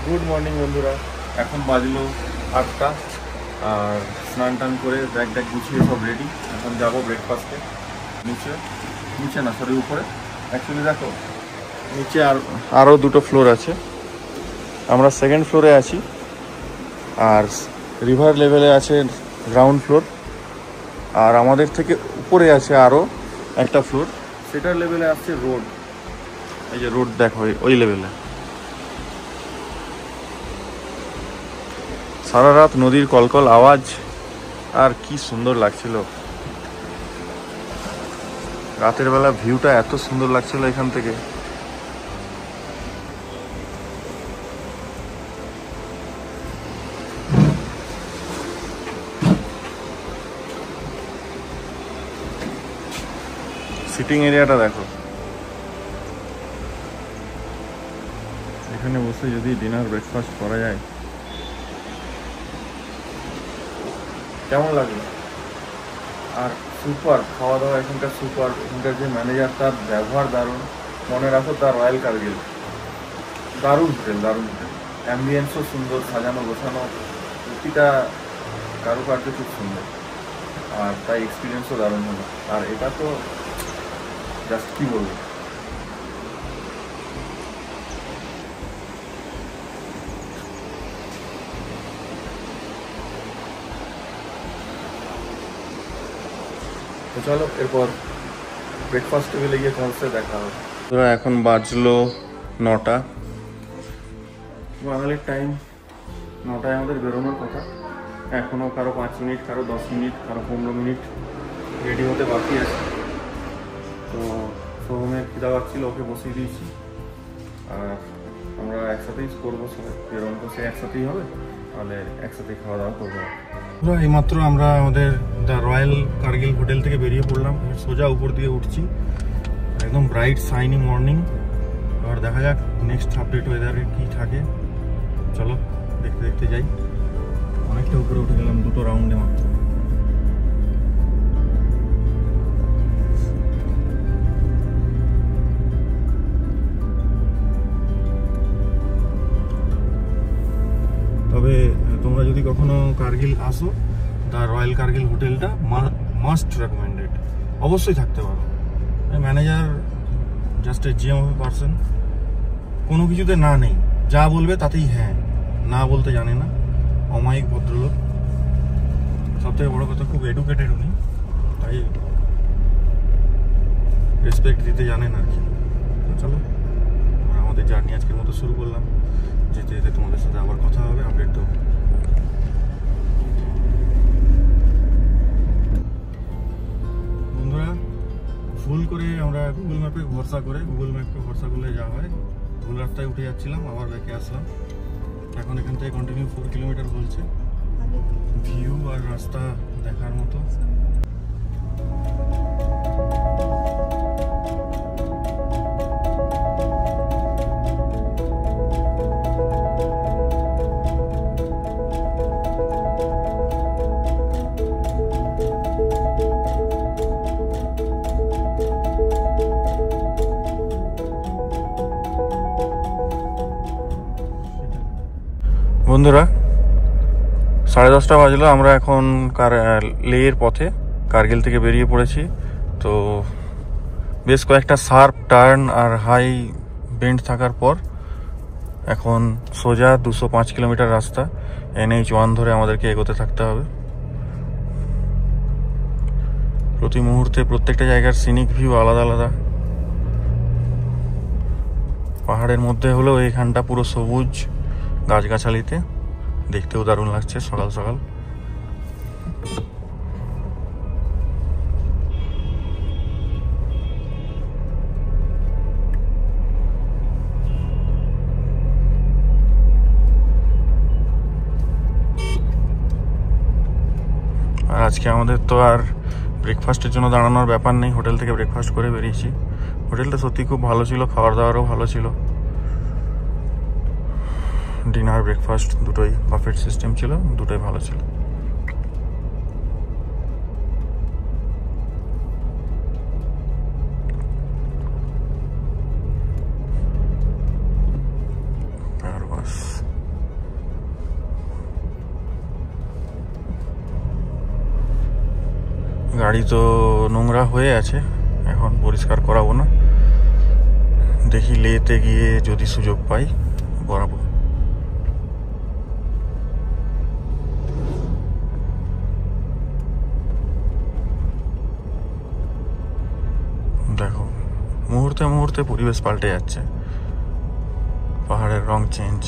Good morning বন্ধুরা, এখন বাজলো 8টা। আর স্নান টান করে ব্যাগ ট্যাগ গুছিয়ে সব রেডি। এখন যাব ব্রেকফাস্টে। নিচে না, সরি উপরে। অ্যাকচুয়ালি দেখো, নিচে আরও দুটো ফ্লোর আছে। আমরা সেকেন্ড ফ্লোরে আছি, আর রিভার লেভেলে আছে গ্রাউন্ড ফ্লোর। আর আমাদের থেকে উপরে আছে আরও একটা ফ্লোর, সেটার লেভেলে আসছে রোড। এই যে রোড দেখো, ওই লেভেলে। সারা রাত নদীর কলকল আওয়াজ, আর কি সুন্দর লাগছিল। রাতের বেলা ভিউটা এত সুন্দর লাগছিল এখান থেকে। সিটিং এরিয়াটা দেখো, এখানে বসে যদি ডিনার ব্রেকফাস্ট করা যায় কেমন লাগলো। আর সুপার খাওয়া দাওয়া এখানকার, সুপার। এখানকার যে ম্যানেজার, তার ব্যবহার দারুণ। মনে রাখো, তার রয়্যাল কার্গিল। দারুণ হোটেল, দারুণ হোটেল। অ্যাম্বিয়েন্সও সুন্দর, সাজানো গোছানো, প্রতিটা কারুকার্য খুব সুন্দর। আর তাই এক্সপিরিয়েন্সও দারুণ হলো। আর এটা তো জাস্ট কি বলবো। তো চলো, এরপর ব্রেকফাস্ট টেবিলে গিয়ে পৌঁছে দেখা হবে। তোরা এখন বাজলো 9টা। বাঙালির টাইম 9টায় আমাদের বেরোনোর কথা। এখনও কারো 5 মিনিট, কারো 10 মিনিট, কারো 15 মিনিট রেডি হতে বাকি আছে। তো সোহমের খিদা পাচ্ছিল, ওকে বসিয়ে দিয়েছি। আর আমরা একসাথেই করবো, সবাই বেরোনো তো সে একসাথেই হবে, তাহলে একসাথেই খাওয়া দাওয়া করবো। এইমাত্র আমরা আমাদের দ্য রয়্যাল কার্গিল হোটেল থেকে বেরিয়ে পড়লাম। সোজা উপর দিয়ে উঠছি, একদম ব্রাইট শাইনি মর্নিং। আর দেখা যাক নেক্সট আপডেট ওয়েদারে কি থাকে। চলো দেখতে দেখতে যাই। অনেকটা উপরে উঠে গেলাম, 2টো রাউন্ডে মাত্র। তবে তোমরা যদি কখনো কার্গিল আসো, দ্য রয়্যাল কার্গিল হোটেলটা মাস্ট রেকমেন্ডেড। অবশ্যই থাকতে পারো। Manager just a GM of a person, কোনো কিছুতে না নেই, যা বলবে তাতেই হ্যাঁ, না বলতে জানে না। অমায়িক ভদ্রলোক। সবথেকে বড় কথা, খুব এডুকেটেড উনি, তাই রেসপেক্ট দিতে জানেন আর কি। তো চলো, আমাদের জার্নি আজকের মতো শুরু করলাম। যেতে যেতে তোমাদের সাথে আবার কথা হবে, আপডেট দেবো। বন্ধুরা, ভুল করে আমরা গুগল ম্যাপকে ভরসা করলে যা হয়, ভুল রাস্তায় উঠে যাচ্ছিলাম, আবার ব্যাকে আসলাম। এখন এখান থেকে কন্টিনিউ 4 কিলোমিটার বলছে। ভিউ আর রাস্তা দেখার মতো। বন্ধুরা, 10:30 বাজলো। আমরা এখন লেহের পথে কার্গিল থেকে বেরিয়ে পড়েছি। তো বেশ কয়েকটা শার্প টার্ন আর হাই বেন্ড থাকার পর এখন সোজা 205 কিলোমিটার রাস্তা NH1 ধরে আমাদেরকে এগোতে থাকতে হবে। প্রতি মুহূর্তে প্রত্যেকটা জায়গার সিনিক ভিউ আলাদা আলাদা। পাহাড়ের মধ্যে হলেও এইখানটা পুরো সবুজ গাছগাছালিতে, দেখতেও দারুণ লাগছে সকাল সকাল। আর আজকে আমাদের তো আর ব্রেকফাস্টের জন্য দাঁড়ানোর ব্যাপার নেই, হোটেল থেকে ব্রেকফাস্ট করে বেরিয়েছি। হোটেলটা সত্যি খুব ভালো ছিল, খাওয়ার দাওয়ারও ভালো ছিল। ডিনার ব্রেকফাস্ট দুটোই বাফেট সিস্টেম ছিল, দুটোই ভালো ছিল। আর বাস গাড়ি তো নোংরা হয়ে আছে, এখন পরিষ্কার করাবো না, দেখি লেতে গিয়ে যদি সুযোগ পাই করাবো। দেখো মুহূর্তে মুহূর্তে পরিবেশ পাল্টে যাচ্ছে, পাহাড়ের রং চেঞ্জ।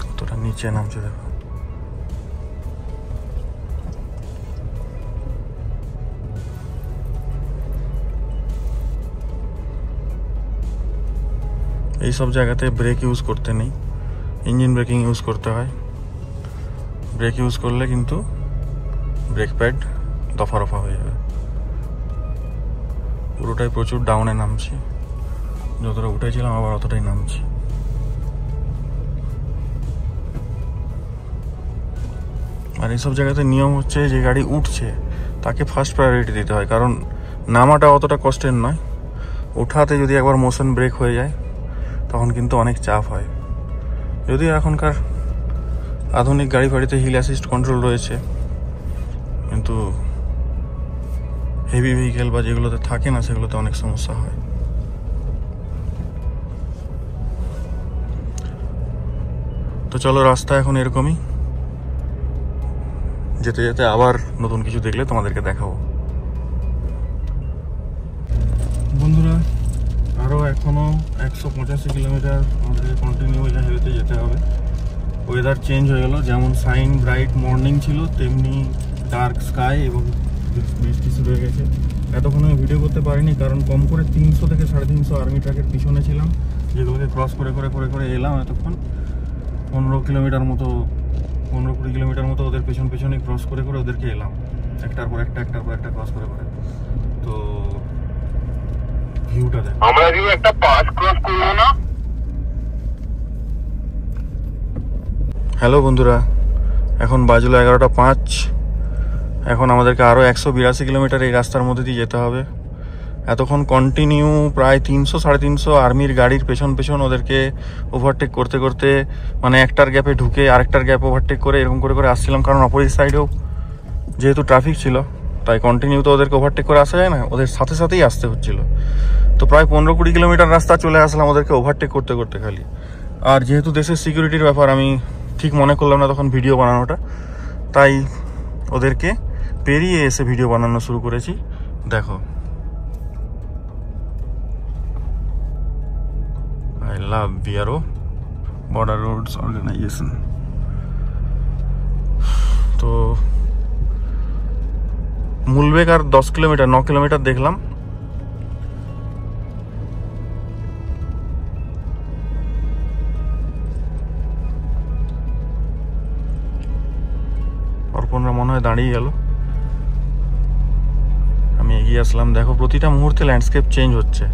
কতটা নিচে নামছে দেখো। এই সব জায়গাতে ব্রেক ইউজ করতে নেই, ইঞ্জিন ব্রেকিং ইউজ করতে হয়। ব্রেক ইউজ করলে কিন্তু ব্রেক প্যাড দফা রফা হয়ে যাবে। পুরোটাই প্রচুর ডাউনে নামছি, যতটা উঠেছিলাম আবার অতটাই নামছি। আর এইসব জায়গাতে নিয়ম হচ্ছে যে গাড়ি উঠছে তাকে ফার্স্ট প্রায়োরিটি দিতে হয়, কারণ নামাটা অতটা কষ্টের নয়, ওঠাতে যদি একবার মোশন ব্রেক হয়ে যায় তখন কিন্তু অনেক চাপ হয়। যদিও এখনকার আধুনিক গাড়ি ফাড়িতে হিল অ্যাসিস্ট কন্ট্রোল রয়েছে, কিন্তু হেভি ভেহিকেল বা যেগুলোতে থাকে না সেগুলোতে অনেক সমস্যা হয়। তো চলো, রাস্তা এখন এরকমই, যেতে যেতে আবার নতুন কিছু দেখলে তোমাদেরকে দেখাবো। বন্ধুরা, আরও এখনও 185 কিলোমিটার আমাদেরকে কন্টিনিউ এই হাইওয়েতে যেতে হবে। ওয়েদার চেঞ্জ হয়ে গেল, যেমন সাইন ব্রাইট মর্নিং ছিল তেমনি ডার্ক স্কাই এবং বৃষ্টি শুরু হয়ে গেছে। এতক্ষণ আমি ভিডিও করতে পারিনি, কারণ কম করে 300 থেকে 350 আর্মি ট্রাকের পিছনে ছিলাম, যেগুলোকে ক্রস করে করে করে করে এলাম। এতক্ষণ 15-20 কিলোমিটার মতো ওদের পেছনে ক্রস করে করে ওদেরকে এলাম, একটার পর একটা ক্রস করে করে। তো ভিউটা দেখ, আমরা কি একটা পাস ক্রস করব না। হ্যালো বন্ধুরা, এখন বাজলো 11:05। এখন আমাদেরকে আরও 182 কিলোমিটার এই রাস্তার মধ্যে দিয়ে যেতে হবে। এতক্ষণ কন্টিনিউ প্রায় 300-350 আর্মির গাড়ির পেছন ওদেরকে ওভারটেক করতে করতে, মানে একটার গ্যাপে ঢুকে আরেকটার গ্যাপ ওভারটেক করে এরকম করে করে আসছিলাম, কারণ অপোজিট সাইডেও যেহেতু ট্রাফিক ছিল তাই কন্টিনিউ তো ওদেরকে ওভারটেক করে আসা যায় না, ওদের সাথে সাথেই আসতে হচ্ছিল। তো প্রায় 15-20 কিলোমিটার রাস্তা চলে আসলাম ওদেরকে ওভারটেক করতে করতে খালি। আর যেহেতু দেশের সিকিউরিটির ব্যাপার, আমি ঠিক মনে করলাম না তখন ভিডিও বানানোটা, তাই ওদেরকে পেরিয়ে এসে ভিডিও বানানো শুরু করেছি। দেখো, I love BRO, Border Roads Organization। তো মূলবেগ আর 9 কিলোমিটার দেখলাম। অর্পণরা মনে হয় দাঁড়িয়ে গেল, আমি এগিয়ে আসলাম। দেখো প্রতিটা মুহূর্তে ল্যান্ডস্কেপ চেঞ্জ হচ্ছে।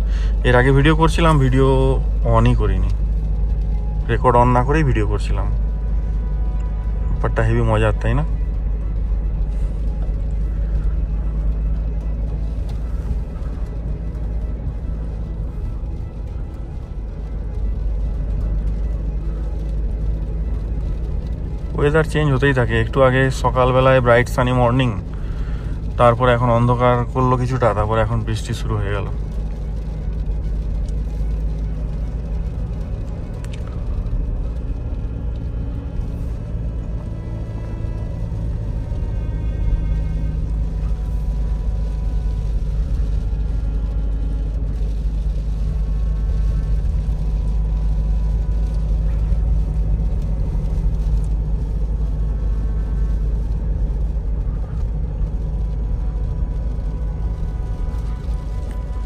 এর আগে ভিডিও করছিলাম, ভিডিও অনই করিনি, রেকর্ড অন না করেই ভিডিও করছিলাম। ব্যাপারটা হেভি মজার, তাই না? ওয়েদার চেঞ্জ হতেই থাকে, একটু আগে সকালবেলায় ব্রাইট সানি মর্নিং, তারপরে এখন অন্ধকার করলো কিছুটা, তারপরে এখন বৃষ্টি শুরু হয়ে গেল।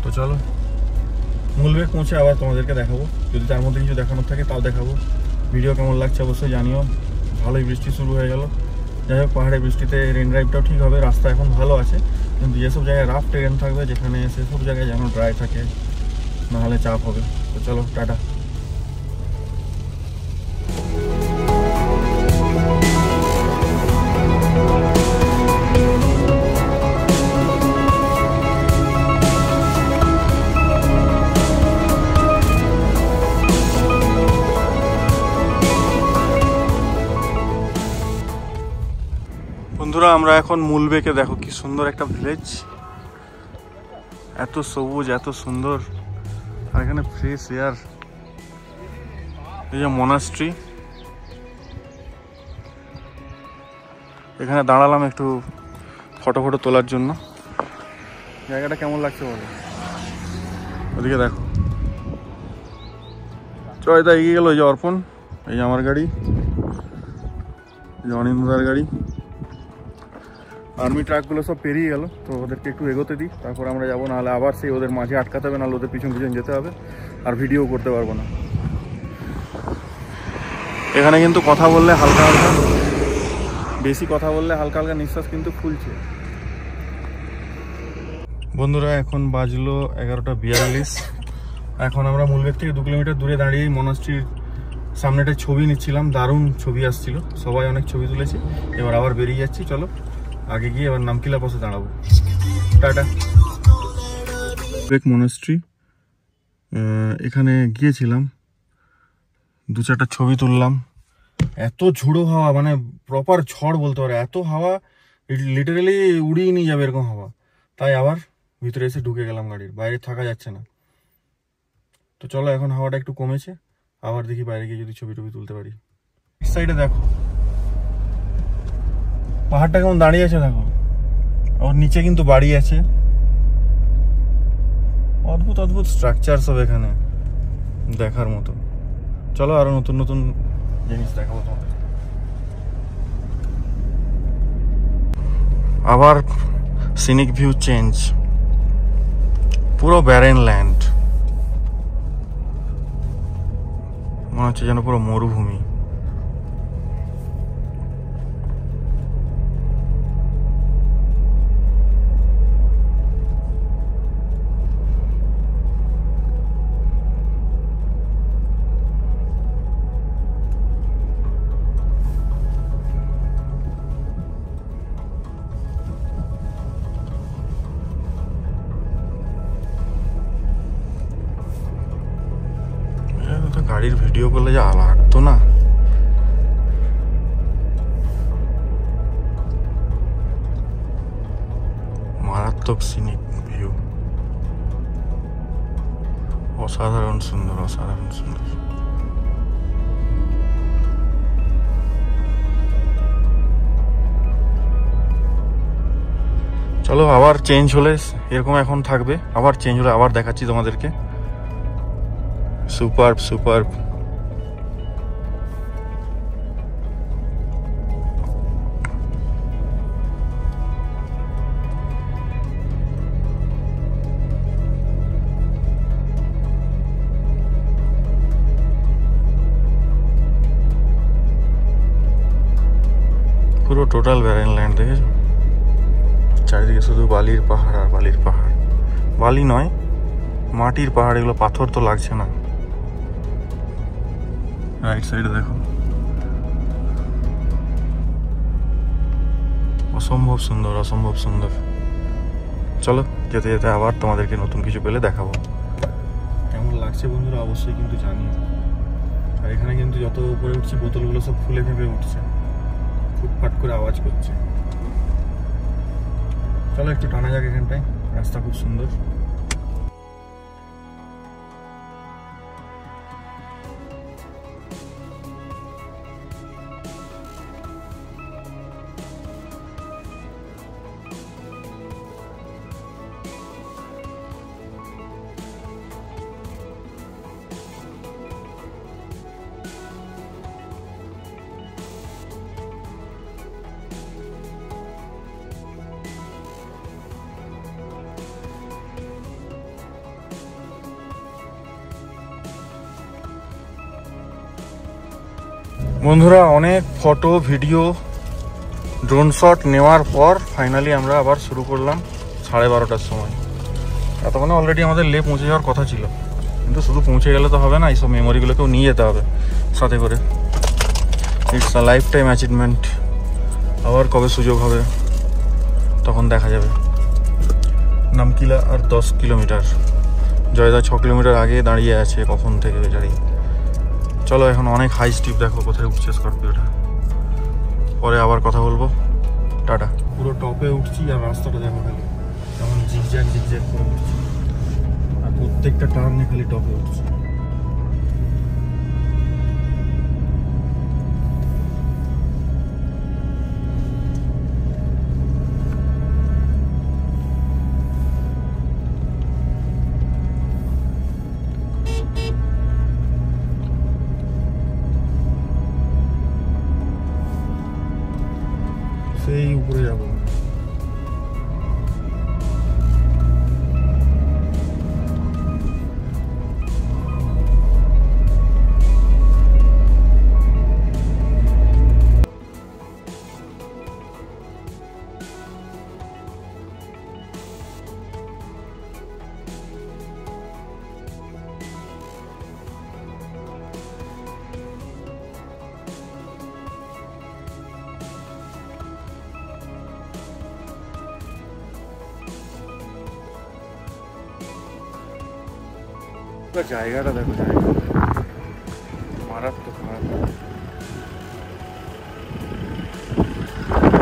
তো চলো, মূলবেগ পৌঁছে আবার তোমাদেরকে দেখাবো, যদি তার মধ্যে কিছু দেখানোর থাকে তাও দেখাবো। ভিডিও কেমন লাগছে অবশ্যই জানিও। ভালোই বৃষ্টি শুরু হয়ে গেল। যাই হোক, পাহাড়ে বৃষ্টিতে রেন ড্রাইভটাও ঠিক হবে, রাস্তা এখন ভালো আছে, কিন্তু যেসব জায়গায় রাফ ট্রেন থাকবে যেখানে, সেসব জায়গায় যেন ড্রাই থাকে, নাহলে চাপ হবে। তো চলো, টাটা। বন্ধুরা আমরা এখন মূলবেকে, দেখো কি সুন্দর একটা ভিলেজ, এত সবুজ এত সুন্দর, আর এখানে ফ্রেশ এয়ার। এই যে মনাস্ট্রি, এখানে দাঁড়ালাম একটু ফটো তোলার জন্য। জায়গাটা কেমন লাগছে বলো? ওদিকে দেখো, চয়দা এগিয়ে গেল। এই যে অর্পণ, এই যে আমার গাড়ি, এই যে অনিন্দার গাড়ি। আর্মি ট্রাকগুলো সব পেরিয়ে গেল, তো ওদেরকে একটু এগোতে দিই, তারপর আমরা যাবো। নাহলে আবার সেই ওদের মাঝে আটকাতে হবে, নাহলে ওদের পিছন যেতে হবে, আর ভিডিও করতে পারবো না। এখানে কিন্তু কথা বললে হালকা হালকা, বেশি কথা বললে হালকা হালকা নিঃশ্বাস কিন্তু ফুলছে। বন্ধুরা এখন বাজলো 11:42। এখন আমরা মূলবেগ থেকে 2 কিলোমিটার দূরে দাঁড়িয়ে মনাস্ট্রির সামনে একটা ছবি নিচ্ছিলাম। দারুণ ছবি আসছিল, সবাই অনেক ছবি তুলেছে। এবার আবার বেরিয়ে যাচ্ছি, চলো আগে গিয়ে এবার নামকিলা পাশে দাঁড়াবো। টাটা। মনাস্ট্রি, এখানে গিয়েছিলাম, 2-4টা ছবি তুললাম। এত ঝুড়ো হাওয়া, মানে প্রপার ঝড় বলতে পারে, এত হাওয়া, লিটারালি উড়িয়ে নিয়ে যাবে এরকম হাওয়া। তাই আবার ভিতরে এসে ঢুকে গেলাম, গাড়ির বাইরে থাকা যাচ্ছে না। তো চলো এখন হাওয়াটা একটু কমেছে, আবার দেখি বাইরে গিয়ে যদি ছবি তুলতে পারি। সাইডে দেখো পাহাড়টা কেমন দাঁড়িয়ে আছে, দেখো ওর নিচে কিন্তু বাড়ি আছে। অদ্ভুত অদ্ভুত স্ট্রাকচার সব এখানে দেখার মতো। চলো আরো নতুন নতুন জিনিস দেখাবো তোমাদের। আবার সিনিক ভিউ চেঞ্জ, পুরো ব্যারেন ল্যান্ড, মনে হচ্ছে যেন পুরো মরুভূমি। গাড়ির ভিডিও করলে যা লাগতো না, মারাত্মক সিনিক ভিউ, অসাধারণ সুন্দর, অসাধারণ সুন্দর। চলো আবার চেঞ্জ হলে এরকম এখন থাকবে, আবার চেঞ্জ হলে আবার দেখাচ্ছি তোমাদেরকে। সুপারব সুপারব। পুরো টোটাল ব্যারেন ল্যান্ড, দেখেছো? চারিদিকে শুধু বালির পাহাড় আর বালির পাহাড়। বালি নয়, মাটির পাহাড়, এগুলো পাথর তো লাগছে না। রাইট সাইডে দেখো, অসম্ভব সুন্দর, অসম্ভব সুন্দর। চলো যেতে যেতে আবার তোমাদেরকে নতুন কিছু পেলে দেখাবো। কেমন লাগছে বন্ধুরা অবশ্যই কিন্তু জানিও। আর এখানে কিন্তু যত উপরে উঠছি বোতলগুলো সব ফুলে ফেঁপে উঠছে, ফুটফাট করে আওয়াজ করছে। চলো একটু টানা যাক এখানটায়, রাস্তা খুব সুন্দর। বন্ধুরা অনেক ফটো ভিডিও ড্রোন শট নেওয়ার পর ফাইনালি আমরা আবার শুরু করলাম 12:30টার সময়। এতক্ষণে অলরেডি আমাদের লে পৌঁছে যাওয়ার কথা ছিল, কিন্তু শুধু পৌঁছে গেলে তো হবে না, এইসব মেমোরিগুলোকেও নিয়ে যেতে হবে সাথে করে। It's a life time achievement. আবার কবে সুযোগ হবে তখন দেখা যাবে। নামকিলা আর 10 কিলোমিটার, জয়দা 6 কিলোমিটার আগে দাঁড়িয়ে আছে কখন থেকে বেচারি। চলো এখন অনেক হাই স্টিপ, দেখো কোথায় উঠছে স্করপিওটা। পরে আবার কথা বলবো। টাটা। পুরো টপে উঠছি আর রাস্তাটা দেখো খালি কেমন জিগজ্যাগ জিগজ্যাগ করে উঠছি, আর প্রত্যেকটা টার্নে খালি টপে উঠছি। সেই উপরে যাবো। জায়গাটা দেখো, জায়গা মারাত্মক মারাত্মক।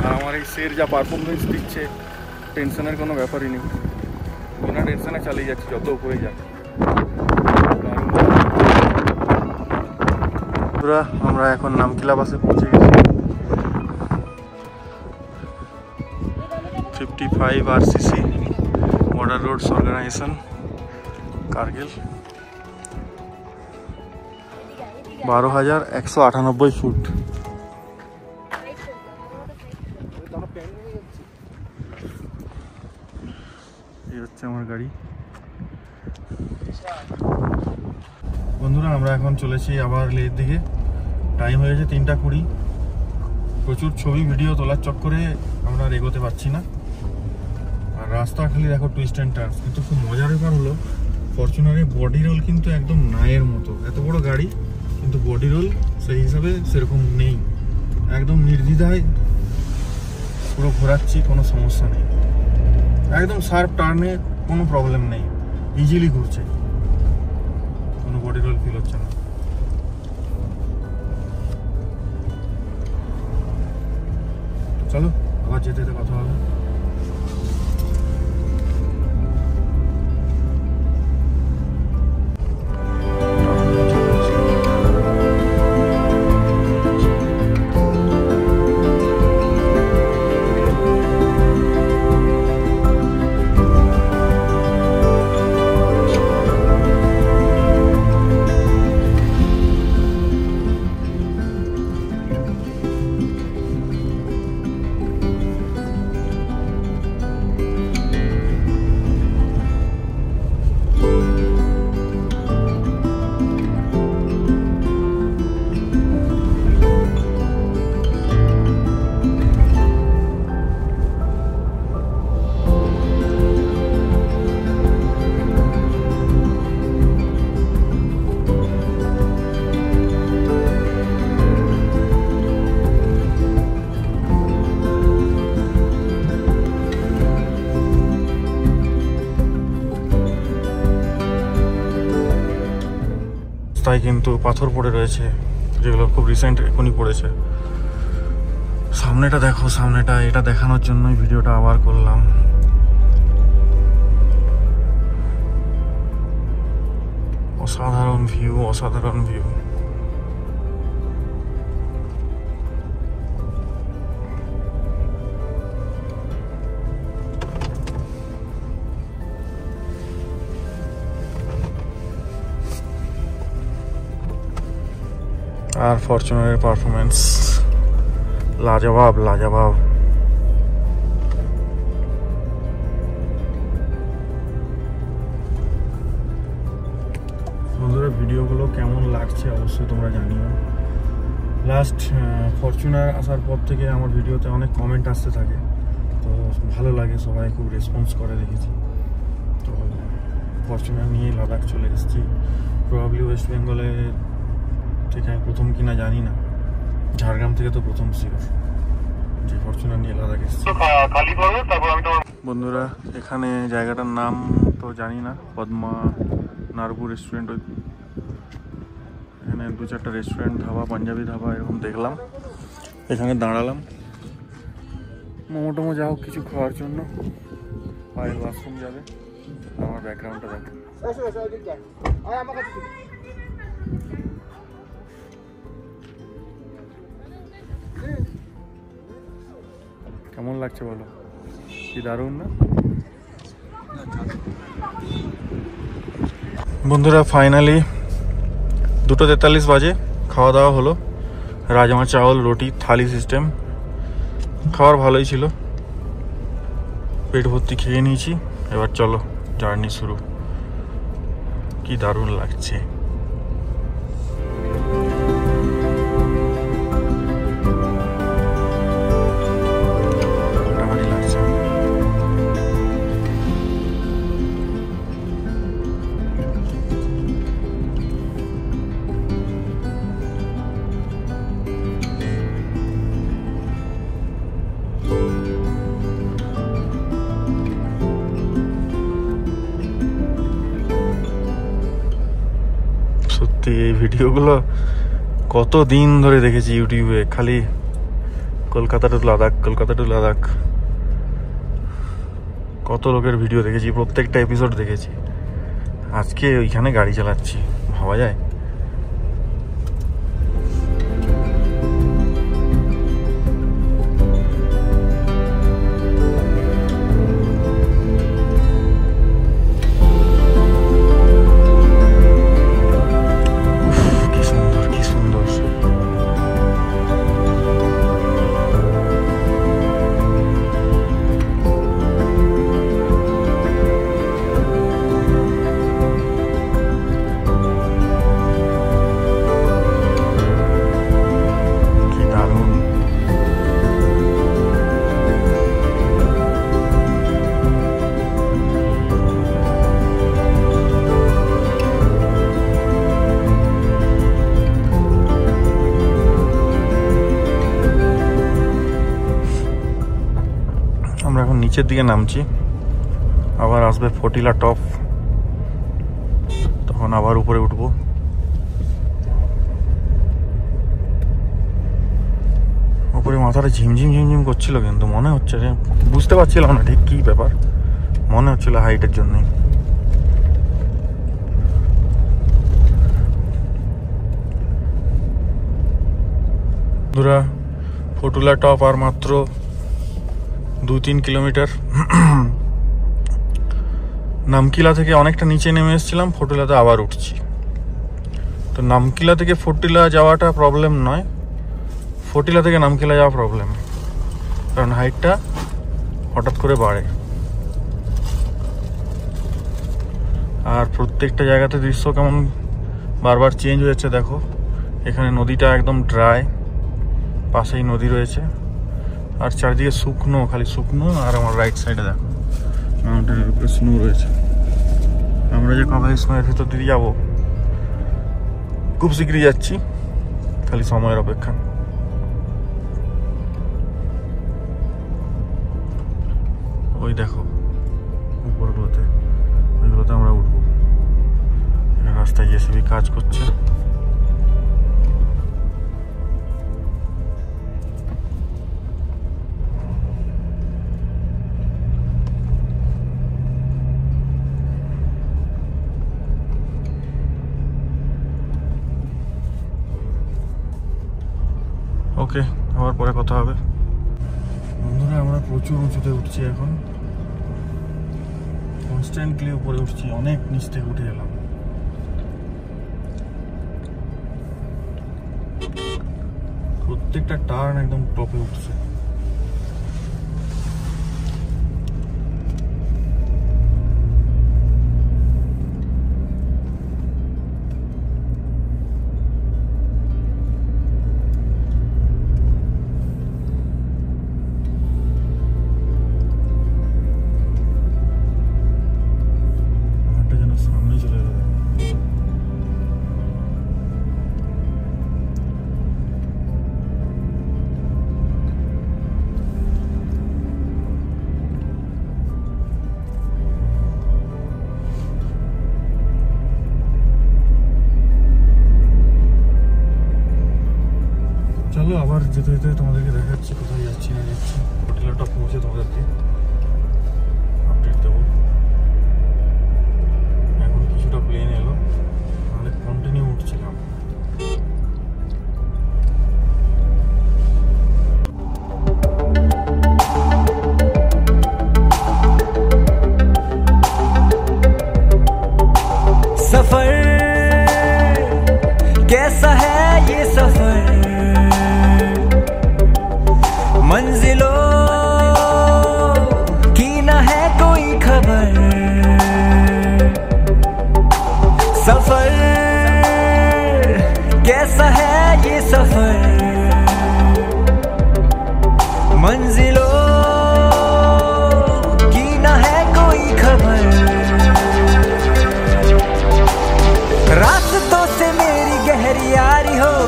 আর আমার এই সের যা পারফরমেন্স দিচ্ছে, টেনশনের কোনো ব্যাপারই নেই, বিনা টেনশনে চালিয়ে যাচ্ছি যত উপরে যাক। আমরা এখন নামকিলা বাসে পৌঁছে গেছি। 55 RCC border roads organisation Kargil, 12,198 foot. এই হচ্ছে আমার গাড়ি। বন্ধুরা আমরা এখন চলেছি আবার লের দিকে। টাইম হয়ে গেছে 3:20। প্রচুর ছবি ভিডিও তোলার চক্করে আমরা আর এগোতে পারছি না। আর রাস্তা খালি দেখো টুইস্ট অ্যান্ড টার্নস। কিন্তু খুব মজার ব্যাপার হলো ফরচুনারের বডি রোল কিন্তু একদম নায়ের মতো। এত বড় গাড়ি কিন্তু বডি রোল সেই হিসাবে সেরকম নেই, একদম নির্দ্বিধায় পুরো ঘোরাচ্ছি, কোনো সমস্যা নেই। একদম শার্প টার্নে কোনো প্রবলেম নেই, ইজিলি ঘুরছে, কোনো বডি রোল ফিল হচ্ছে না। চলো আবার যেতে যেতে কথা হবে। তাই কিন্তু পাথর পড়ে রয়েছে, যেগুলো খুব রিসেন্ট এখনই পড়েছে। সামনেটা দেখো, সামনেটা, এটা দেখানোর জন্যই ভিডিওটা আবার করলাম। অসাধারণ ভিউ, অসাধারণ ভিউ। আর ফরচুনারের পারফরমেন্স লাজবাব, লাজবাব। বন্ধুরা ভিডিওগুলো কেমন লাগছে অবশ্যই তোমরা জানিও। লাস্ট ফরচুনার আসার পর থেকে আমার ভিডিওতে অনেক কমেন্ট আসতে থাকে, তো ভালো লাগে, সবাই খুব রেসপন্স করে দেখেছি। তো ফরচুনার নিয়ে লাদাখ চলে এসেছি। প্রবাবলি ওয়েস্ট বেঙ্গলে থেকে আমি প্রথম কিনা জানি না, ঝাড়গ্রাম থেকে তো প্রথম শিওর যে ফরচুনার নিয়ে লাদাখ এসেছি। বন্ধুরা এখানে জায়গাটার নাম তো জানি না, পদ্মা নারবু রেস্টুরেন্ট। এখানে 2-4টা রেস্টুরেন্ট, ধাবা, পাঞ্জাবি ধাবা এরকম দেখলাম, এখানে দাঁড়ালাম। মোমো টোমো যা হোক কিছু খাওয়ার জন্য। পায়েল ওয়াশরুম যাবে, আমার ব্যাকগ্রাউন্ডটা দেখো। কেমন লাগছে বলো? কি দারুণ না? বন্ধুরা ফাইনালি 2:43 বাজে, খাওয়া দাওয়া হলো। রাজমা চাওয়াল রুটি থালি সিস্টেম, খাওয়ার ভালোই ছিল, পেট ভর্তি খেয়ে নিয়েছি। এবার চলো জার্নি শুরু। কি দারুণ লাগছে। সত্যি এই ভিডিওগুলো কত দিন ধরে দেখেছি ইউটিউবে, খালি কলকাতা টু লাদাখ, কলকাতা টু লাদাখ। কত লোকের ভিডিও দেখেছি, প্রত্যেকটা এপিসোড দেখেছি। আজকে ওইখানে গাড়ি চালাচ্ছি, ভাবা যায়? আমরা এখন নিচের দিকে নামছি, আবার আসবে ফটিলা টপ, তখন আবার উপরে উঠবো। উপরে মাথাটা ঝিমঝিম ঝিমঝিম করছিল, কিন্তু মনে হচ্ছে যে বুঝতে পারছিলাম না ঠিক কি ব্যাপার, মনে হচ্ছিল হাইটের জন্যই। ফটিলা টপ আর মাত্র 2-3 কিলোমিটার। নামকিলা থেকে অনেকটা নিচে নেমে এসেছিলাম, ফটিলাতে আবার উঠছি। তো নামকিলা থেকে ফটিলা যাওয়াটা প্রবলেম নয়, ফটিলা থেকে নামকিলা যাওয়া প্রবলেম, কারণ হাইটটা হঠাৎ করে বাড়ে। আর প্রত্যেকটা জায়গাতে দৃশ্য কেমন বারবার চেঞ্জ হয়ে যাচ্ছে। দেখো এখানে নদীটা একদম ড্রাই, পাশেই নদী রয়েছে, আর চারিদিকে শুকনো, খালি শুকনো। আর আমার রাইট সাইডে দেখো মাউন্টেনের উপরে স্নো রয়েছে। আমরা যে কবে স্নোয়ের ভিতর দিয়ে যাবো, খুব শীঘ্রই যাচ্ছি, খালি সময়ের অপেক্ষা। ওই দেখো উপরগুলোতে, ওইগুলোতে আমরা উঠবো। রাস্তায় জেসিবি কাজ করছে। ওকে, আবার পরে কথা হবে। বন্ধুরা আমরা প্রচুর উঁচুতে উঠছি এখন, কনস্ট্যান্টলি উপরে উঠছি, অনেক নিচ থেকে উঠে এলাম। প্রত্যেকটা টার্ন একদম টপে উঠছে।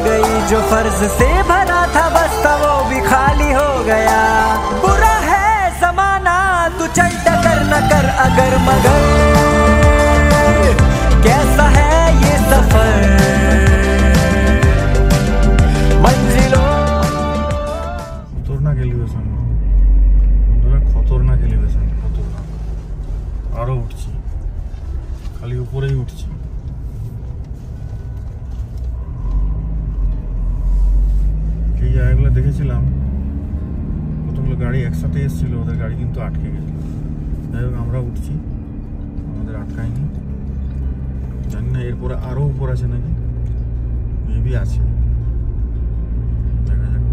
गई, जो फर्ज से भरा था बस्ता वो भी खाली हो गया। बुरा है जमाना तू चल टकर न कर अगर मगर, कैसा है ये सफर मंजिलों। खतरनाक एलिভেশন বন্ধুরা, খতরনাক এলিভেশন, খতরনাক। আরো উঠছি, খালি উপরেই উঠছি। এই জায়গাগুলো দেখেছিলাম, কতগুলো গাড়ি একসাথে এসেছিল, ওদের গাড়ি কিন্তু আটকে গেছিল। যাই হোক আমরা উঠছি, আমাদের আটকায়নি। জানি না এরপরে আরো উপর আছে নাকি, মেবি আছে, দেখা যাক।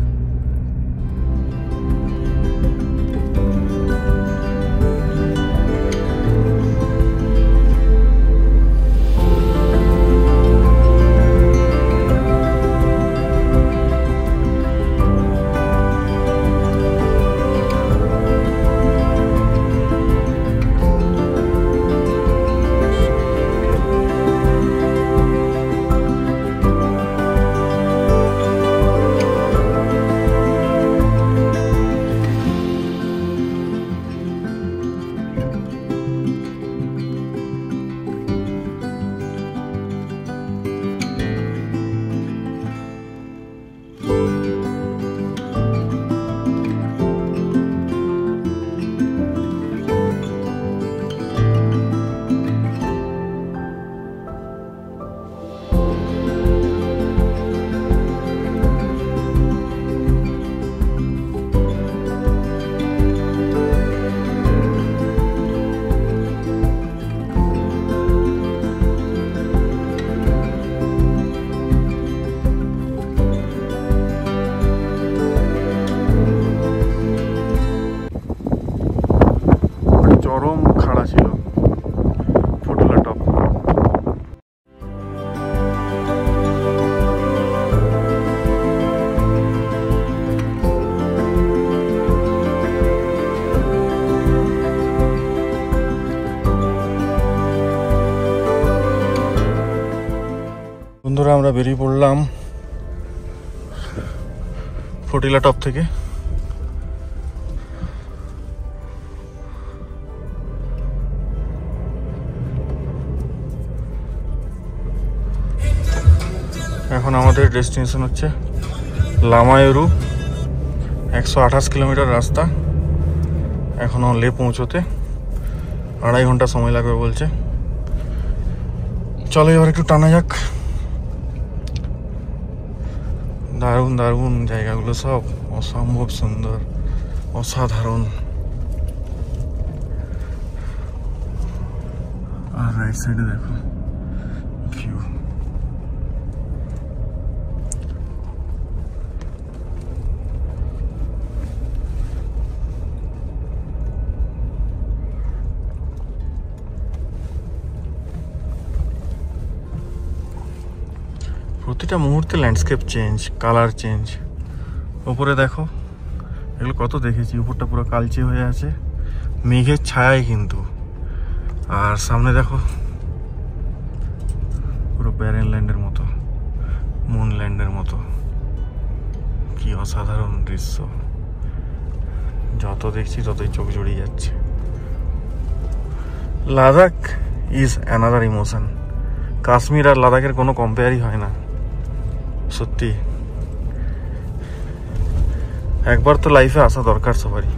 চরম খাড়া ছিল ফটুলা টপ। বন্ধুরা আমরা বেরিয়ে পড়লাম ফটিলা টপ থেকে। এখন আমাদের ডেস্টিনেশন হচ্ছে লামায়ুরু, 128 কিলোমিটার রাস্তা, এখনো লে পৌঁছতে 2.5 ঘন্টা সময় লাগবে বলছে। চলো এবার একটু টানা যাক। দারুণ দারুণ জায়গাগুলো, সব অসম্ভব সুন্দর, অসাধারণ। আর রাইট সাইডে দেখো ভিউ। প্রতিটা মুহূর্তে ল্যান্ডস্কেপ চেঞ্জ, কালার চেঞ্জ। উপরে দেখো, এগুলো কত দেখেছি, উপরটা পুরো কালচে হয়ে আছে, মেঘের ছায়ায় কিন্তু। আর সামনে দেখো পুরো ব্যারেন ল্যান্ডের মতো, মুন ল্যান্ডের মতো। কি অসাধারণ দৃশ্য, যত দেখছি ততই চোখ জড়িয়ে যাচ্ছে। Ladakh is another emotion. Kashmir আর লাদাখের কোনো কম্পেয়ারই হয় না, সত্যি। একবার তো লাইফে আসা দরকার সবারই।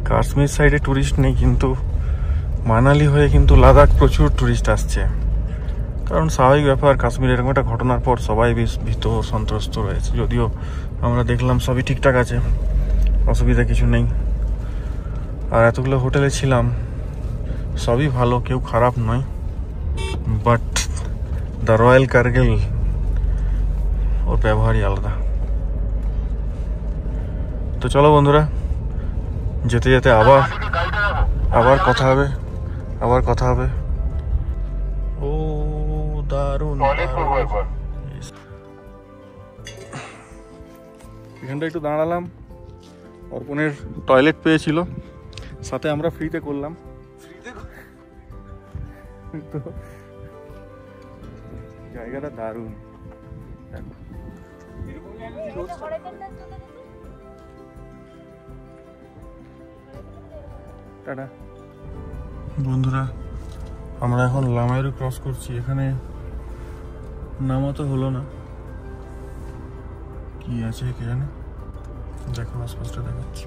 কাশ্মীর সাইডে টুরিস্ট নেই, কিন্তু মানালি হয়ে কিন্তু লাদাখ প্রচুর টুরিস্ট আসছে। কারণ স্বাভাবিক ব্যাপার, কাশ্মীর এরকম একটা ঘটনার পর সবাই বেশ ভীত সন্ত্রস্ত রয়েছে। যদিও আমরা দেখলাম সবই ঠিকঠাক আছে, অসুবিধা কিছু নেই। আর এতগুলো হোটেলে ছিলাম, সবই ভালো, কেউ খারাপ নয়। বাট দ্য রয়্যাল কার্গিল, ওর ব্যবহারই আলাদা। তো চলো বন্ধুরা, যেতে যেতে আবার আবার কথা হবে, আবার কথা হবে। ও দারুণ, এখানটা একটু দাঁড়ালাম। অর্পণের টয়লেট পেয়েছিল, সাথে আমরা ফ্রিতে করলাম। তো জায়গাটা দারুণ। টাটা বন্ধুরা, আমরা এখন লামাইরু ক্রস করছি। এখানে নামা তো হলো না, কি আছে কে জানে। দেখো আশপাশটা দেখাচ্ছি।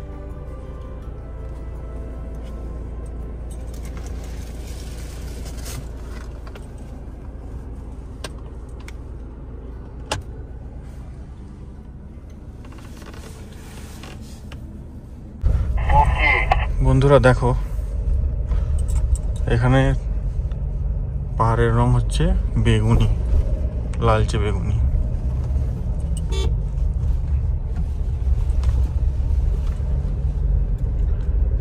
বন্ধুরা দেখো, এখানে পাহাড়ের রং হচ্ছে বেগুনি, লালচে বেগুনি।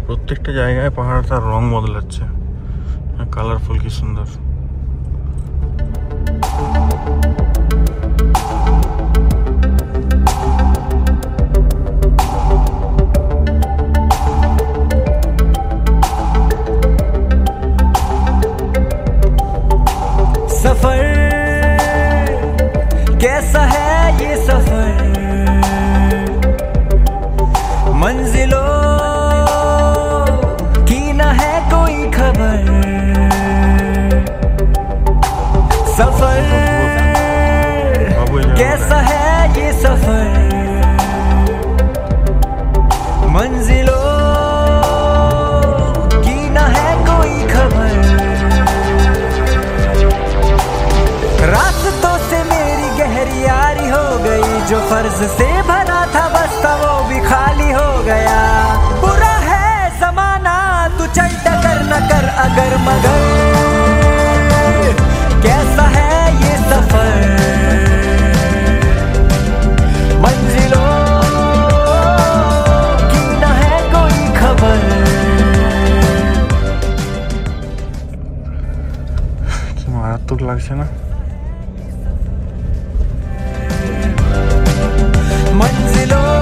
প্রত্যেকটা জায়গায় পাহাড় তার রং বদলাচ্ছে, কালারফুল, কি সুন্দর। सफर कैसा है ये सफर, मंजिलों की न है कोई खबर। सफर कैसा है ये सफर, मंजिलों की न है कोई खबर। रास्तों से मेरी गहरी यारी हो गई, जो फर्ज से भरा था बस्ता वो भी खाली हो गया। बुरा है जमाना तू चल टकर न कर अगर मगर, कैसा है ये सफर, मंजिलों की न है कोई खबर। কি মারাত্মক লাগছে না? मंजिलों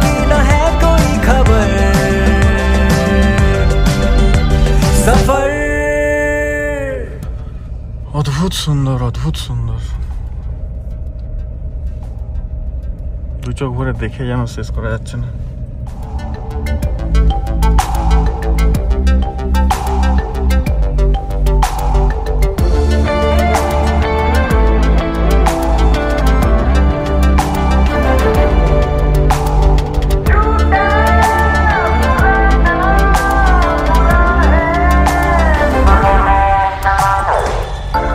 की न है कोई खबर, सफर। অদ্ভুত সুন্দর, অদ্ভুত সুন্দর। দু চোখ ভরে দেখে যেন শেষ করা যাচ্ছে না।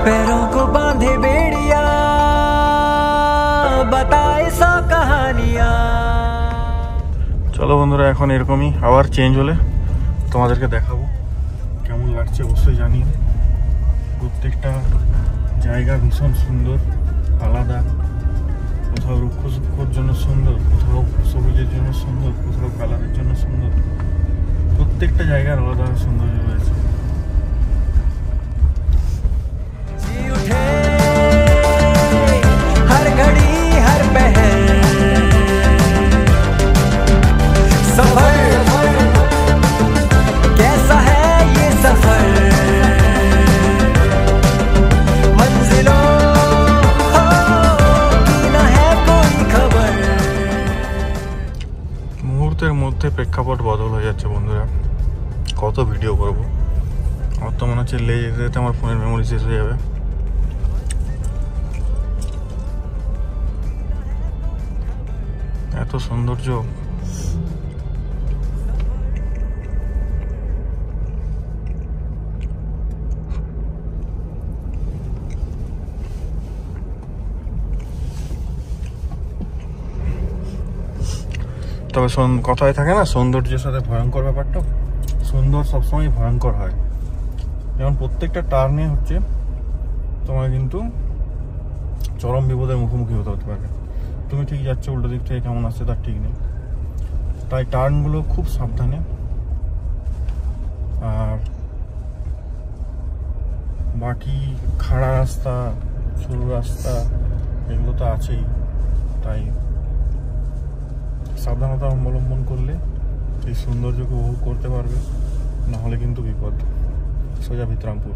पैरों को बांधे बेड़िया, बताए सौ कहानियां। চলো বন্ধুরা, এখন এরকমই আবার চেঞ্জ হলে তোমাদেরকে দেখাবো কেমন লাগছে, অবশ্যই জানিও। প্রত্যেকটা জায়গা ভীষণ সুন্দর, আলাদা। কোথাও রুক্ষ সূক্ষ্মর জন্য সুন্দর, কোথাও সবুজের জন্য সুন্দর, কোথাও কালারের জন্য সুন্দর। প্রত্যেকটা জায়গার আলাদা সৌন্দর্য রয়েছে। हर घड़ी हर पहर सफर, कैसा है ये सफर, मंजिलों की न है कोई खबर। মুহূর্তের মধ্যে প্রেক্ষাপট বদল হয়ে যাচ্ছে বন্ধুরা। কত ভিডিও করব, আমার তো মনে হচ্ছে লেগে যেতে যেতে আমার ফোনের মেমোরি শেষ হয়ে যাবে। এত সৌন্দর্য। তবে কথায় থাকে না, সৌন্দর্যের সাথে ভয়ঙ্কর ব্যাপারটা। সুন্দর সবসময় ভয়ঙ্কর হয়। যেমন প্রত্যেকটা টার্নে হচ্ছে তোমার কিন্তু চরম বিপদের মুখোমুখি হতে পারে। তুমি ঠিক যাচ্ছ, উল্টো দিক থেকে কেমন আসছে তার ঠিক নেই। তাই টার্নগুলো খুব সাবধানে আর বাকি খাড়া রাস্তা, সরু রাস্তা এগুলো তো আছেই, তাই সাবধানতা অবলম্বন করলে এই সৌন্দর্যকে উপভোগ করতে পারবে, নাহলে কিন্তু বিপদ। সোজা বিক্রমপুর।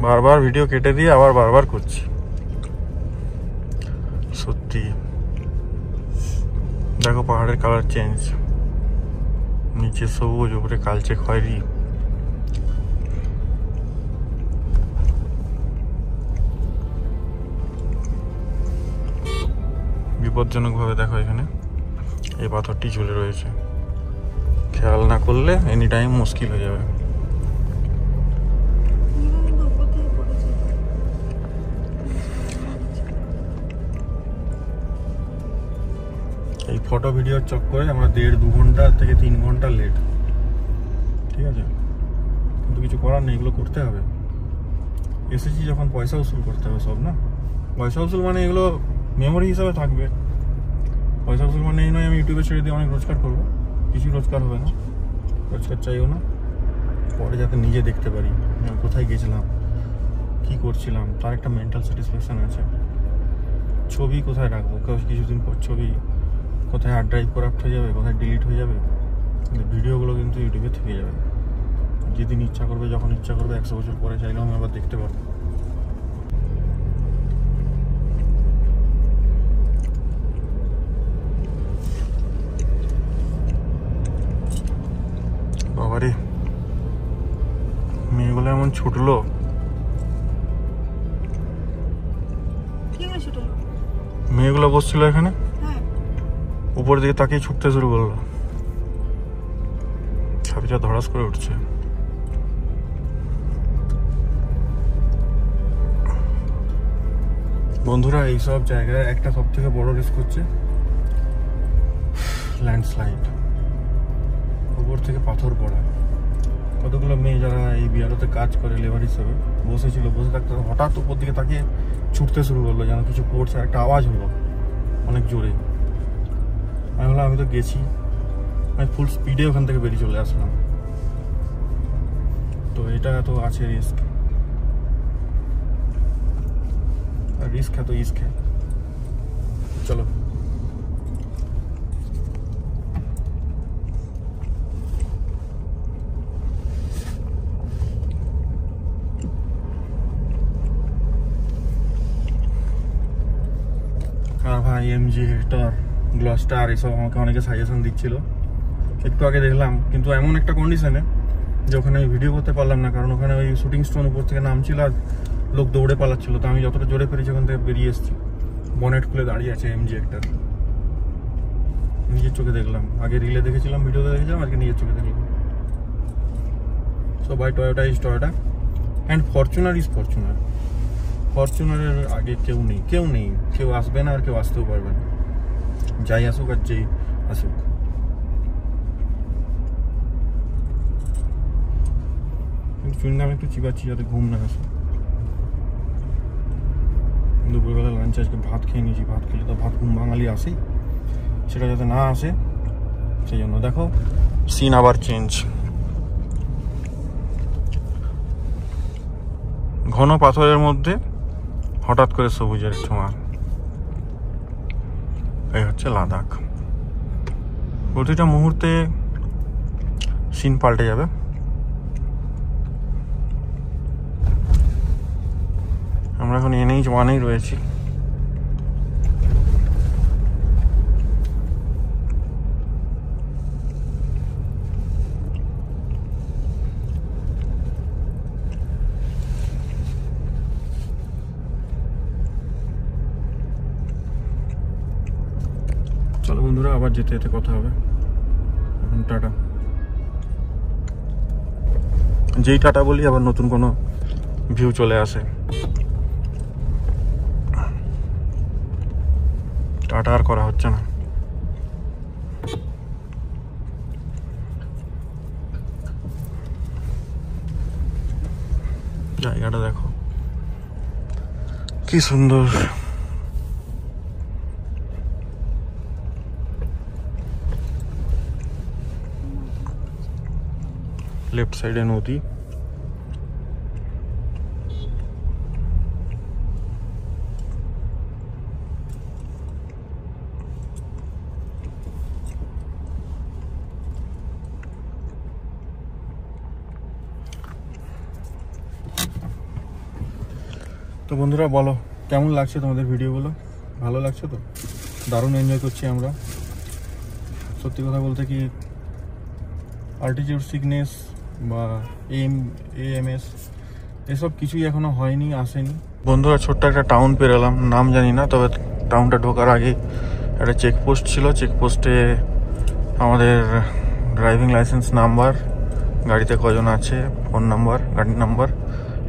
বারবার ভিডিও কেটে দিয়ে আবার বারবার করছি, সত্যি। দেখো পাহাড়ের কালার চেঞ্জ, নিচে সবুজ, উপরে কালচে খয়েরি। বিপজ্জনক ভাবে দেখো এখানে এই পাথরটি ঝুলে রয়েছে, খেয়াল না করলে এনি টাইম মুশকিল হয়ে যাবে। এই ফটো ভিডিওর চক্করে আমরা 1.5-2 ঘন্টা থেকে 3 ঘন্টা লেট, ঠিক আছে? কিন্তু কিছু করার নেই, এগুলো করতে হবে। এসেছি যখন পয়সা উসুল করতে হবে সব, না? পয়সা উসুল মানে এগুলো মেমোরি হিসাবে থাকবে। পয়সা উসুল মানে এই নয় আমি ইউটিউবে ছেড়ে দিয়ে অনেক রোজগার করবো, কিছু রোজগার হবে না, রোজগার চাইও না। পরে যাতে নিজে দেখতে পারি আমি কোথায় গেছিলাম, কি করছিলাম, তার একটা মেন্টাল স্যাটিসফ্যাকশান আছে। ছবি কোথায় রাখবো, কিছুদিন পর ছবি কোথায় হার্ড ড্রাইভ করাপ্ট হয়ে যাবে, কোথায় ডিলিট হয়ে যাবে, কিন্তু ভিডিওগুলো কিন্তু ইউটিউবে থেকে যাবে। যেদিন ইচ্ছা করবে, যখন ইচ্ছা করবে, 100 বছর পরে চাইলেও আমি আবার দেখতে পারবো। বাবারে, মেয়েগুলো এমন ছুটলো। মেয়েগুলো বসছিল এখানে, উপর দিকে তাকিয়ে ছুটতে শুরু করলো, ছাতিটা ধড়াস করে উঠছে। বন্ধুরা, এইসব জায়গায় একটা সব থেকে বড় রিস্ক হচ্ছে ল্যান্ডস্লাইড, উপর থেকে পাথর পড়া। কতগুলো মেয়ে যারা এই বিআরওতে কাজ করে লেবার হিসেবে বসেছিল, বসে থাকতে হঠাৎ উপর দিকে তাকিয়ে ছুটতে শুরু করলো, যেন কিছু পড়ছে, একটা আওয়াজ হলো অনেক জোরে। আমি বললাম আমি তো গেছি, আমি ফুল স্পিডে ওখান থেকে বেরিয়ে চলে আসলাম। তো এটা তো আছে রিস্ক, আর রিস্ক है तो इश्क है। চলো আর ভাই এমজি হেক্টর, গ্লস্টার এসব আমাকে অনেকে সাজেশন দিচ্ছিল, একটু আগে দেখলাম, কিন্তু এমন একটা কন্ডিশনে যে ওখানে আমি ভিডিও করতে পারলাম না, কারণ ওখানে ওই শুটিং স্টোন উপর থেকে নামছিল আর লোক দৌড়ে পালাচ্ছিল। তো আমি যতটা জোরে পেরেছি ওখান থেকে বেরিয়ে এসেছি। বনেট খুলে দাঁড়িয়ে আছে এমজি হেক্টর, নিজের চোখে দেখলাম। আগে রিলে দেখেছিলাম, ভিডিওতে দেখেছিলাম, আজকে নিজের চোখে দেখলাম। So by Toyota is Toyota and Fortuner is Fortuner. ফরচুনারের আগে কেউ নেই, কেউ আসবে না, আর কেউ আসতেও পারবে না, যাই আসুক আর যেই আসুক। কিন্তু চুইংগাম একটু চিবাচ্ছি যাতে ঘুম না আসে। দুপুরবেলা লাঞ্চে আজকে ভাত খেয়ে নিয়েছি, ভাত খেলে তো ভাত ঘুম বাঙালি আসেই, সেটা যাতে না আসে সেই জন্য দেখো সিন আবার চেঞ্জ। ঘন পাথরের মধ্যে হঠাৎ করে সবুজের ছোঁয়া, এই হচ্ছে লাদাখ। প্রতিটা মুহূর্তে সিন পাল্টে যাবে। আমরা এখন NH1-এই রয়েছি। চলো বন্ধুরা, আবার যেতে যেতে কথা হবে। এখন টাটা। যেই টাটা বলি আবার নতুন কোনো ভিউ চলে আসে। টাটা। হাঁটা আর করা হচ্ছে না। জায়গাটা দেখো কি সুন্দর। লেফট সাইডে নদী, তো বন্ধুরা বলো কেমন লাগছে তোমাদের ভিডিওগুলো? ভালো লাগছে তো? দারুণ এনজয় করছি আমরা। সত্যি কথা বলতে কি অল্টিটিউড সিকনেস বা AMS এসব কিছুই এখনো হয়নি, আসেনি। বন্ধুরা ছোট্ট একটা টাউন পেরোলাম, নাম জানি না, তবে টাউনটা ঢোকার আগে একটা চেকপোস্ট ছিল। চেকপোস্টে আমাদের ড্রাইভিং লাইসেন্স নাম্বার, গাড়িতে কজন আছে, ফোন নাম্বার, গাড়ির নাম্বার,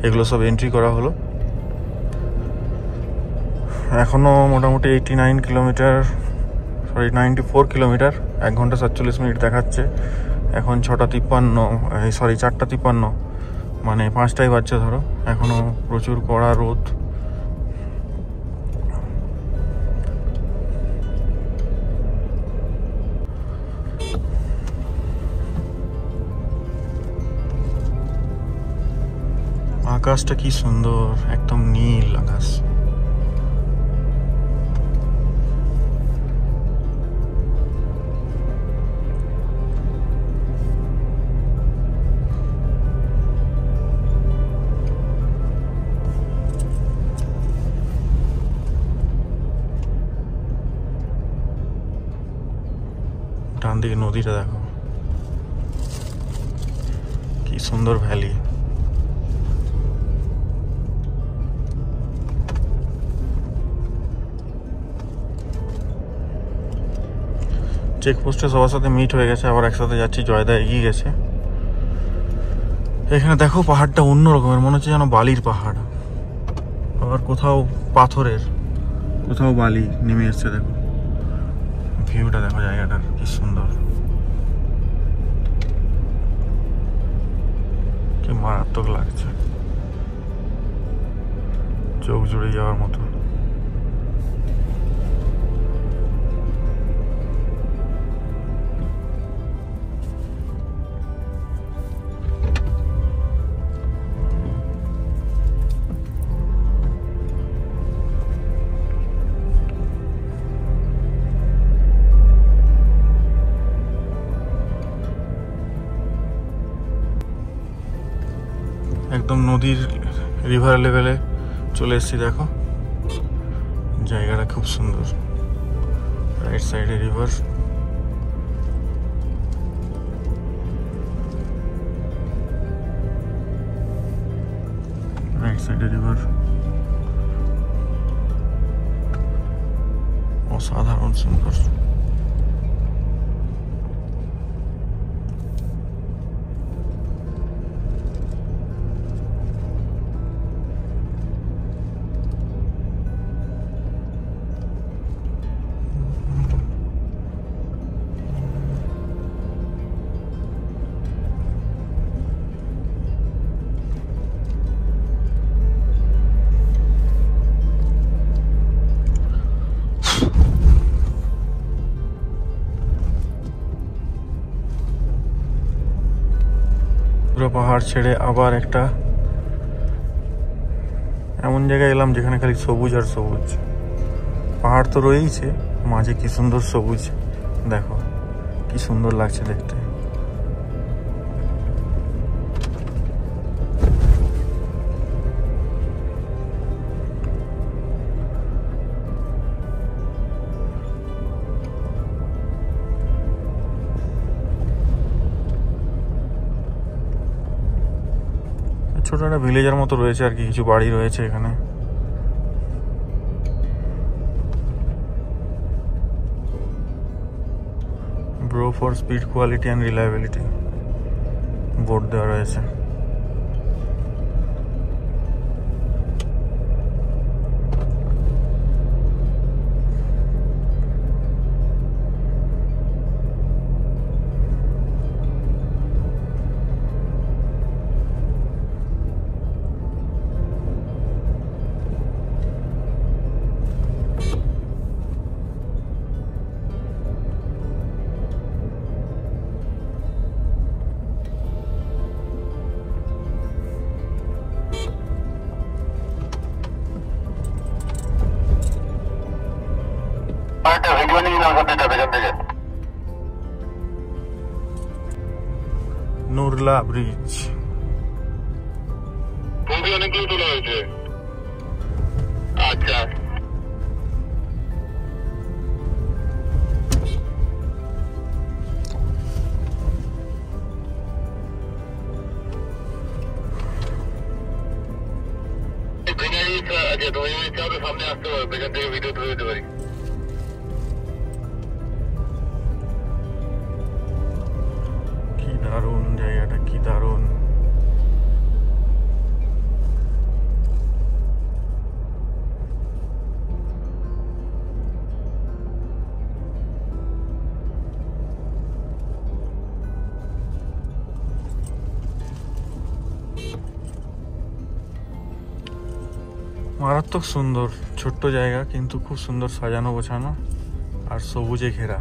এগুলো সব এন্ট্রি করা হলো। এখনও মোটামুটি 89 কিলোমিটার, সরি 94 কিলোমিটার, 1 ঘন্টা 47 মিনিট দেখাচ্ছে। এখন 4:53, মানে 5টাই বাজছে ধরো। এখনও প্রচুর কড়া রোদ। আকাশটা কি সুন্দর, একদম নীল আকাশ। ডান দিকে নদীটা দেখো কি সুন্দর ভ্যালি। চেকপোস্টে সবার সাথে মিট হয়ে গেছে, আবার একসাথে যাচ্ছি। জয়দা এগিয়ে গেছে। এখানে দেখো পাহাড়টা অন্য রকমের, মনে হচ্ছে যেন বালির পাহাড়, আবার কোথাও পাথরের, কোথাও বালি নেমে এসছে। দেখো ভিউটা, দেখো জায়গাটার কি সুন্দর, কি মারাত্মক লাগছে, চোখ জুড়ে যাওয়ার মতো। একদম নদীর রিভার লেভেলে চলে এসেছি। দেখো জায়গাটা খুব সুন্দর, রাইট সাইডে রিভার, রাইট সাইডে রিভার, অসাধারণ সুন্দর। পুরো পাহাড় ছেড়ে আবার একটা এমন জায়গায় এলাম যেখানে খালি সবুজ আর সবুজ। পাহাড় তো রয়েইছে, মাঝে কি সুন্দর সবুজ, দেখো কি সুন্দর লাগছে দেখতে। ছোট একটা ভিলেজের মতো রয়েছে আর কি, কিছু বাড়ি রয়েছে এখানে। Bro for speed quality and reliability board দেওয়া রয়েছে। নুরলা ব্রিজ। অনেকগুলো তোলা হয়েছে। আচ্ছা সামনে আসতে পারবে, এখান থেকে ভিডিও তুলে দিতে পারি। কি দারুণ জায়গাটা, কি দারুণ। মারাত্মক সুন্দর, ছোট্ট জায়গা কিন্তু খুব সুন্দর সাজানো গোছানো আর সবুজে ঘেরা।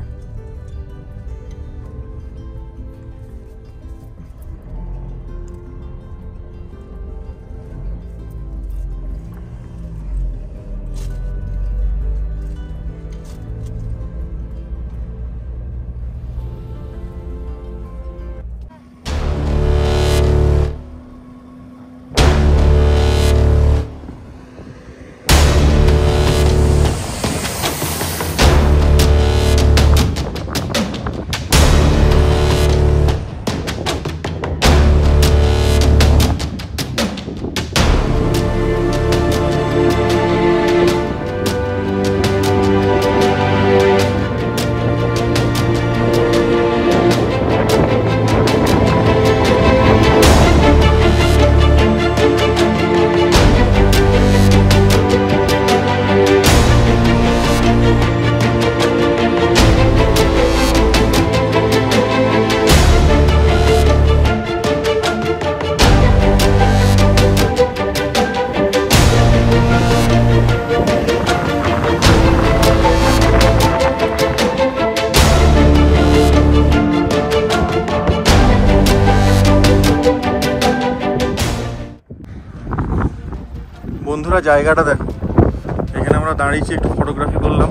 বন্ধুরা জায়গাটা দেখো, এখানে আমরা দাঁড়িয়েছি, একটু ফটোগ্রাফি করলাম।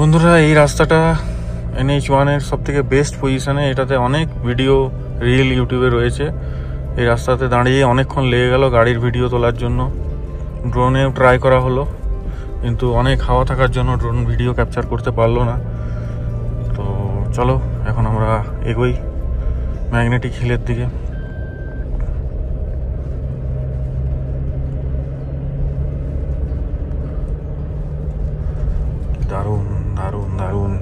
বন্ধুরা এই রাস্তাটা NH1-এর সব থেকে বেস্ট পজিশনে, এটাতে অনেক ভিডিও রিল ইউটিউবে রয়েছে। এই রাস্তাতে দাঁড়িয়ে অনেকক্ষণ লেগে গেল গাড়ির ভিডিও তোলার জন্য। ড্রোনেও ট্রাই করা হলো, কিন্তু অনেক হাওয়া থাকার জন্য ড্রোন ভিডিও ক্যাপচার করতে পারলো না। তো চলো এখন আমরা এগোই ম্যাগনেটিক হিলের দিকে। দারুণ দারুণ দারুণ,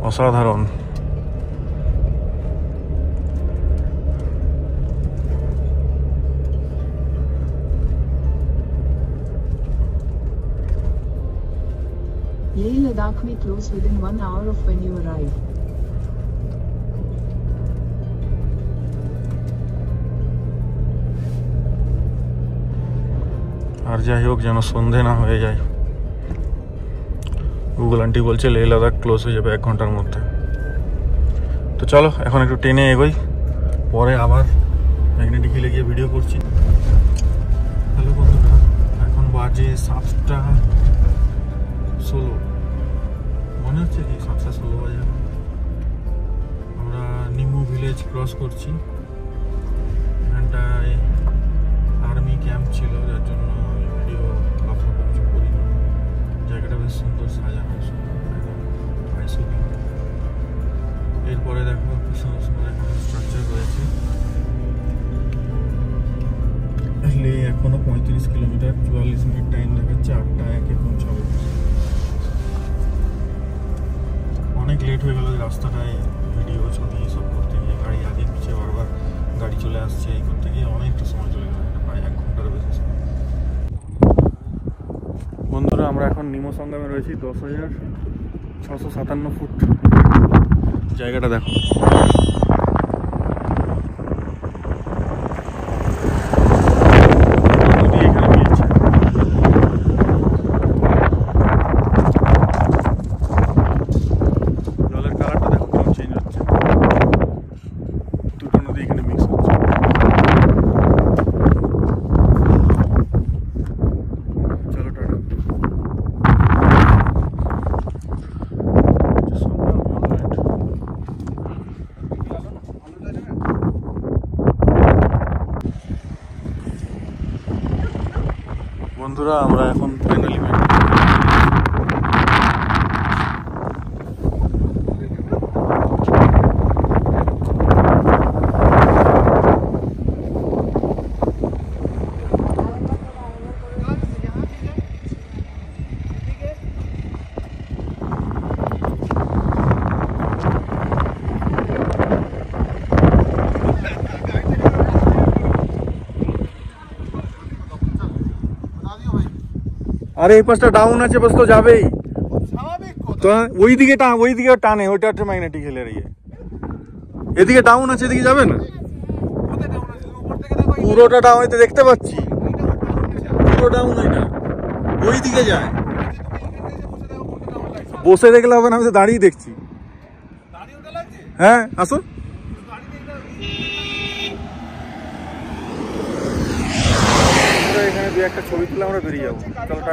অসাধারণ। Leh Ladakh may close within 1 hour of when you arrive. আর যাই হোক যেন সন্ধে না হয়ে যায়। গুগল আন্টি বলছে লেহ লাদাখ ক্লোজ হয়ে যাবে 1 ঘন্টার মধ্যে। তো চলো এখন একটু ট্রেনে এগোই, পরে আবার ম্যাগনেটিক হিলে গিয়ে ভিডিও করছি। হ্যালো বন্ধুরা, এখন বাজে 7:16, মনে হচ্ছে কি 7:16 বাজে। আমরা নিমু ভিলেজ ক্রস করছি। এখানটায় আর্মি ক্যাম্প ছিল, যার জন্য ভিডিও কথা কিছু করিনি। জায়গাটা বেশ সুন্দর সাজানো, এরপরে দেখো স্ট্রাকচার রয়েছে। এখনো 35 কিলোমিটার, 44 মিনিট টাইম দেখাচ্ছে, 8টা 1-এ পৌঁছাবো। অনেক লেট হয়ে গেল রাস্তাটায় ভিডিও ছবি সব করতে গিয়ে, গাড়ি আগে পিছিয়ে বারবার গাড়ি চলে আসছে, এই করতে গিয়ে অনেকটা সময় চলে গেল, প্রায় 1 ঘন্টার বেশি সময়। বন্ধুরা আমরা এখন নিমো সঙ্গমে রয়েছি, 10,657 ফুট। জায়গাটা দেখো, জলের কালারটা দেখো কেমন চেঞ্জ হচ্ছে, দুটো নদী এখানে মিক্স হচ্ছে। চলো টাটা। বন্ধুরা আমরা এখন ফাইনালি আরে এই পাশটা ডাউন আছে, বাস তো যাবেই তো, ওইদিকে টানে, ওইটা হচ্ছে ম্যাগনেটিক হেলের ইয়ে। এদিকে ডাউন আছে, এদিকে যাবে না, পুরোটা ডাউন, হইতে দেখতে পাচ্ছি পুরো ডাউন, ওইটা ওইদিকে যায়। বসে দেখলে হবে না, আমি তো দাঁড়িয়ে দেখছি। হ্যাঁ আসো, এখানে 2-1টা ছবি তুলে আমরা বেরিয়ে যাবো। চলো টাটা।